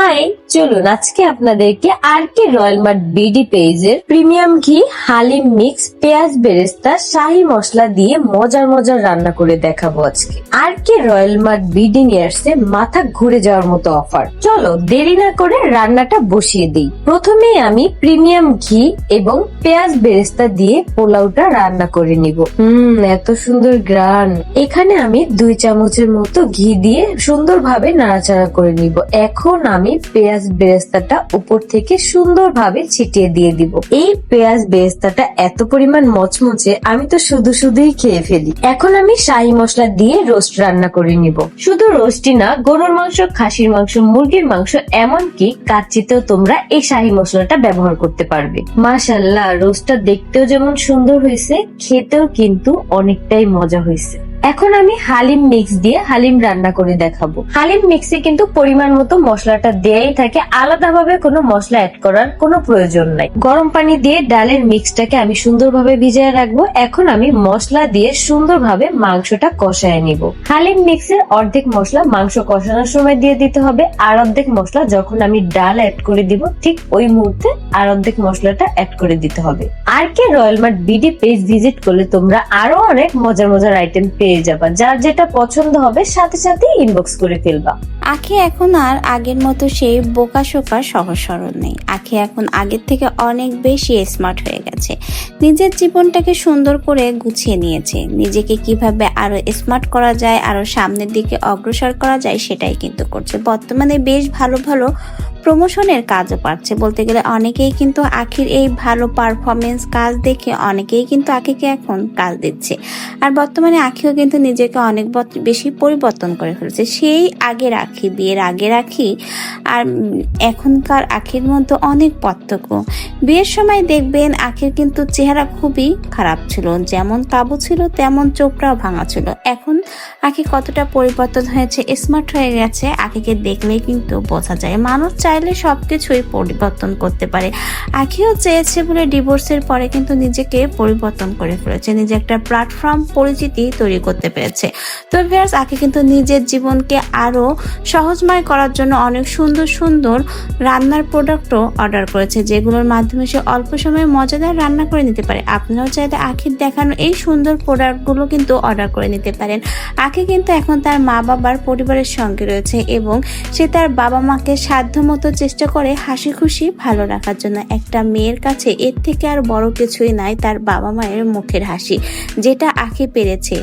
High, চলুন আজকে আপনাদেরকে আরকে রয়্যাল মার্ট বিডি পেজের প্রিমিয়াম ঘি হালিম মিক্স পেঁয়াজ বেরেস্তা শাহি মশলা দিয়ে মজার মজার রান্না করে দেখাবো আজকে। আরকে রয়্যাল মার্ট বিডি নিয়ে আসছে মাথা ঘুরে যাওয়ার মতো অফার। চলো দেরি না করে রান্নাটা বসিয়ে দিই। প্রথমেই আমি প্রিমিয়াম ঘি এবং পেঁয়াজ বেরেস্তা দিয়ে পোলাওটা রান্না করে নিব। এত সুন্দর গ্রান। এখানে আমি 2 চামচের মতো ঘি দিয়ে সুন্দরভাবে নাড়াচাড়া করে নিব। এখন আমি পেঁয়াজ বেরেস্তাটা উপর থেকে সুন্দরভাবে ছিটিয়ে দিয়ে দিব। এই পেঁয়াজ বেরেস্তাটা এত পরিমাণ মচমচে, আমি তো শুধুই খেয়ে ফেলি। এখন আমি শাহি মশলা দিয়ে রোস্ট রান্না করে নিব। শুধু রোস্টই না, গরুর মাংস, খাসির মাংস, মুরগির মাংস, এমনকি কাচ্চিতেও তোমরা এই শাহি মশলাটা ব্যবহার করতে পারবে। মাশাআল্লাহ, রোস্টটা দেখতেও যেমন সুন্দর হয়েছে, খেতেও কিন্তু অনেকটাই মজা হয়েছে। এখন আমি হালিম মিক্স দিয়ে হালিম রান্না করে দেখাবো। হালিম মিক্সে কিন্তু পরিমাণ মতো মশলাটা দেয়াই থাকে, আলাদাভাবে কোনো মশলা অ্যাড করার কোনো প্রয়োজন নাই। গরম পানি দিয়ে ডালের মিক্সটাকে আমি সুন্দরভাবে ভিজিয়ে রাখবো। এখন আমি মশলা দিয়ে সুন্দরভাবে মাংসটা কষায় নিব। হালিম মিক্সের অর্ধেক মশলা মাংস কষানোর সময় দিয়ে দিতে হবে, আর অর্ধেক মশলা যখন আমি ডাল অ্যাড করে দিব ঠিক ওই মুহূর্তে আর অর্ধেক মশলাটা অ্যাড করে দিতে হবে। RK Royal Mart BD page visit করলে তোমরা আরো অনেক মজার আইটেম পেয়ে যাবা। যার যেটা পছন্দ হবে সাথে সাথে ইনবক্স করে ফেলবা। আখি এখন আর আগের মতো সেই বোকা শোকা সহজ সরল নেই। আখি এখন আগের থেকে অনেক বেশি স্মার্ট হয়ে গেছে। নিজের জীবনটাকে সুন্দর করে গুছিয়ে নিয়েছে। নিজেকে কিভাবে আরো স্মার্ট করা যায়, আরো সামনের দিকে অগ্রসর করা যায় সেটাই কিন্তু করছে। বর্তমানে বেশ ভালো প্রমোশনের কাজও পাচ্ছে। বলতে গেলে অনেকেই কিন্তু আখির এই ভালো পারফরমেন্স কাজ দেখে অনেকেই কিন্তু আখিকে এখন কাজ দিচ্ছে। আর বর্তমানে আখিও কিন্তু নিজেকে অনেক বেশি পরিবর্তন করে ফেলছে। সেই আগের আখি, বিয়ের আগের আখি আর এখনকার আখির মধ্যে অনেক পার্থক্য। বিয়ের সময় দেখবেন আখির কিন্তু চেহারা খুবই খারাপ ছিল, যেমন কাবু ছিল তেমন চোখটাও ভাঙা ছিল। এখন আখি কতটা পরিবর্তন হয়েছে, স্মার্ট হয়ে গেছে, আখিকে দেখলেই কিন্তু বোঝা যায়। মানুষ চাইলে সবকিছুই পরিবর্তন করতে পারে। আখিও চেয়েছে বলে ডিভোর্সের পরে কিন্তু নিজেকে পরিবর্তন করে ফেলেছে, নিজে একটা প্ল্যাটফর্ম পরিচিতি তৈরি করতে পেরেছে। তো ভিউয়ার্স, আখি কিন্তু নিজের জীবনকে আরো সহজময় করার জন্য অনেক সুন্দর রান্নার প্রোডাক্টও অর্ডার করেছে, যেগুলোর মাধ্যমে সে অল্প সময়ে মজাদার রান্না করে নিতে পারে। আপনারাও চাইলে আখির দেখানো এই সুন্দর প্রোডাক্টগুলো কিন্তু অর্ডার করে নিতে পারেন। আখি কিন্তু এখন তার মা বাবার পরিবারের সঙ্গে রয়েছে এবং সে তার বাবা মাকে সাধ্যমতো চেষ্টা করে হাসি খুশি ভালো রাখার জন্য। একটা মেয়ের কাছে এর থেকে আর বড় কিছুই নাই তার বাবা মায়ের মুখের হাসি, যেটা আখি পেরেছে।